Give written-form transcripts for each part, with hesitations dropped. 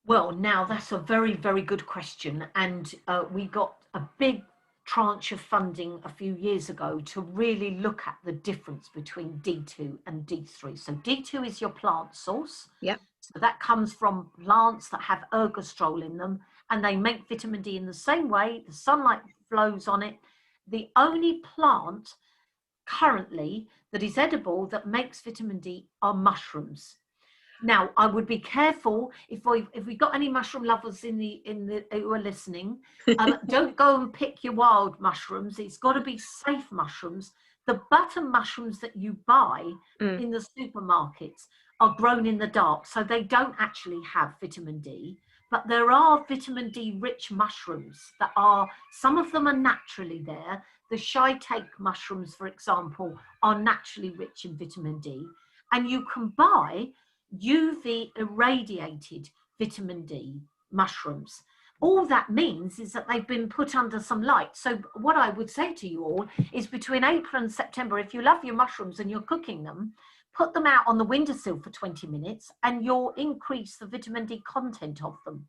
Well, now that's a very, very good question. And we got a big tranche of funding a few years ago to really look at the difference between D2 and D3. So D2 is your plant source. Yep. So that comes from plants that have ergostrol in them, and they make vitamin D in the same way. The sunlight flows on it. The only plant currently that is edible that makes vitamin D are mushrooms. Now, I would be careful if we got any mushroom lovers in the who are listening. Don't go and pick your wild mushrooms. It's got to be safe mushrooms. The button mushrooms that you buy in the supermarkets are grown in the dark, so they don't actually have vitamin D. But there are vitamin D rich mushrooms that are, some of them are naturally there. The shiitake mushrooms, for example, are naturally rich in vitamin D. And you can buy UV irradiated vitamin D mushrooms. All that means is that they've been put under some light. So what I would say to you all is between April and September, if you love your mushrooms and you're cooking them, put them out on the windowsill for 20 minutes and you'll increase the vitamin D content of them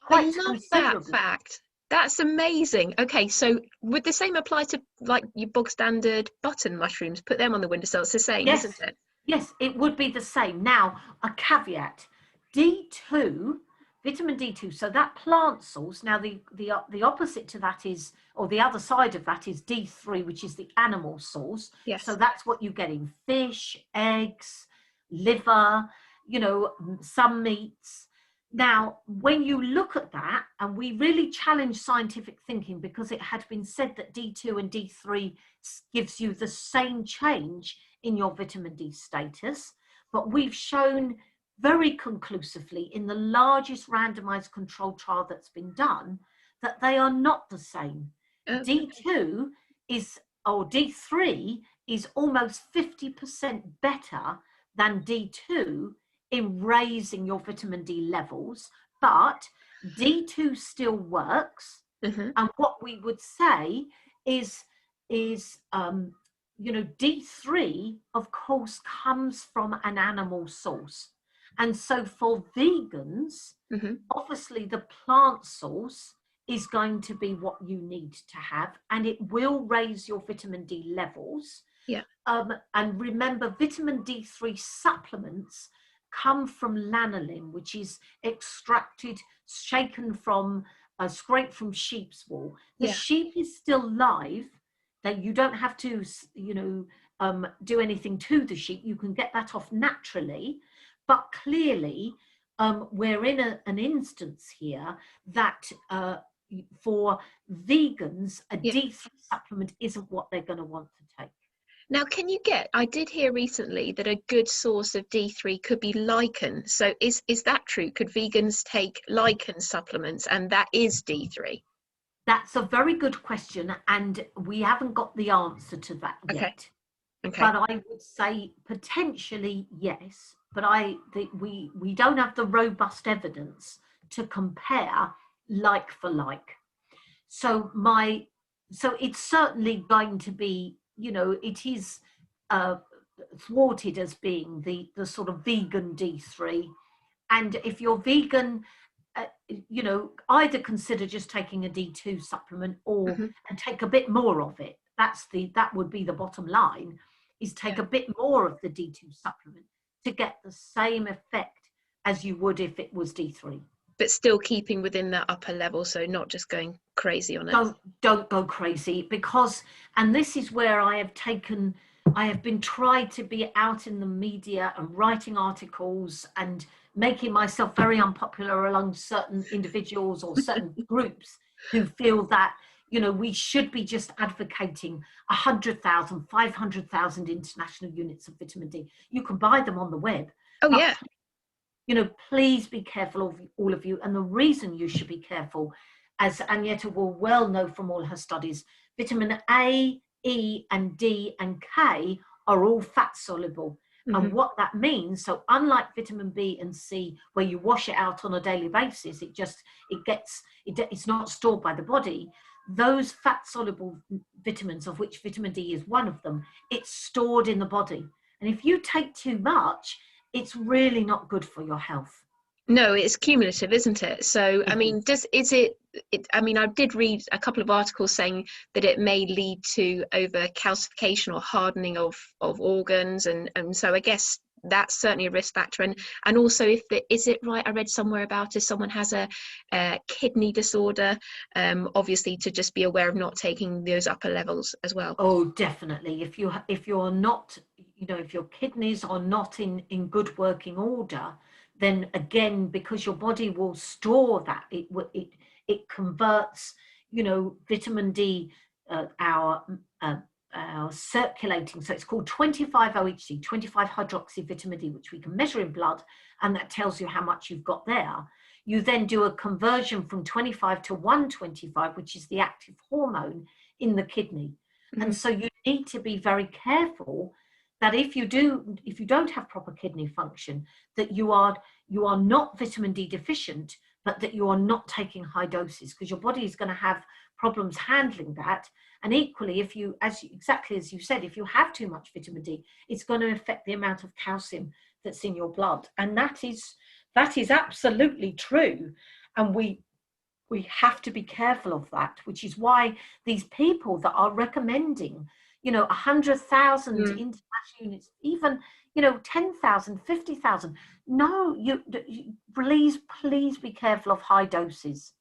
quite I love that considerably. fact. That's amazing. Okay, so would the same apply to like your bog standard button mushrooms? Put them on the windowsill. It's the same, Yes, isn't it? yes, it would be the same. Now, a caveat, D2, vitamin D2, so that plant source, now the opposite to that is, or the other side of that is D3, which is the animal source. Yes. So that's what you get in fish, eggs, liver, you know, some meats. Now, when you look at that, and we really challenge scientific thinking because it had been said that D2 and D3 gives you the same change in your vitamin D status, but we've shown very conclusively in the largest randomized controlled trial that's been done that they are not the same. D2 is, or D3 is almost 50% better than D2 in raising your vitamin D levels, but D2 still works. And what we would say is you know, D3, of course, comes from an animal source. And so for vegans, obviously the plant source is going to be what you need to have, and it will raise your vitamin D levels. Yeah. And remember, vitamin D3 supplements come from lanolin, which is extracted, shaken from, scraped from sheep's wool. The sheep is still live. That you don't have to, you know, do anything to the sheep. You can get that off naturally. But clearly, we're in an instance here that for vegans, a D3 supplement isn't what they're going to want to take. Now, I did hear recently that a good source of D3 could be lichen. So is that true? Could vegans take lichen supplements and that is D3? That's a very good question, and we haven't got the answer to that yet. Okay. But I would say potentially yes, but we don't have the robust evidence to compare like for like. So it's certainly going to be, you know, it is thwarted as being the sort of vegan D3. And if you're vegan, you know, either consider just taking a D2 supplement or and take a bit more of it. That would be the bottom line, is take a bit more of the D2 supplement to get the same effect as you would if it was D3. But still keeping within that upper level, so not just going crazy on it. Don't go crazy, because, and this is where I have been tried to be out in the media and writing articles and making myself very unpopular among certain individuals or certain groups who feel that, you know, we should be just advocating 100,000, 500,000 international units of vitamin D. You can buy them on the web. Oh, yeah. You know, please be careful, all of you. And the reason you should be careful, as Agneta will well know from all her studies, vitamin A, E, and D, and K are all fat soluble. And what that means, so unlike vitamin B and C, where you wash it out on a daily basis, it's not stored by the body. Those fat soluble vitamins, of which vitamin D is one of them, it's stored in the body. And if you take too much, it's really not good for your health. No, it's cumulative, isn't it? So, I It mean, is. I mean, I did read a couple of articles saying that it may lead to over calcification or hardening of organs. And so I guess that's certainly a risk factor. And also, is it right? I read somewhere about if someone has a kidney disorder, obviously to just be aware of not taking those upper levels as well. Oh, definitely. If you're not, if your kidneys are not in good working order, then again, because your body will store that, it converts, vitamin D, uh, our circulating. So it's called 25 OHD, 25 hydroxy vitamin D, which we can measure in blood, and that tells you how much you've got there. You then do a conversion from 25 to 125, which is the active hormone in the kidney. And Mhm. so you need to be very careful that if you don't have proper kidney function, that you are not vitamin D deficient, but that you are not taking high doses, because your body is going to have problems handling that. And equally, exactly as you said, if you have too much vitamin D, it's going to affect the amount of calcium that's in your blood. And that is absolutely true. And we have to be careful of that, which is why these people that are recommending, 100,000 Mm. international units, even, 10,000, 50,000. No, please be careful of high doses.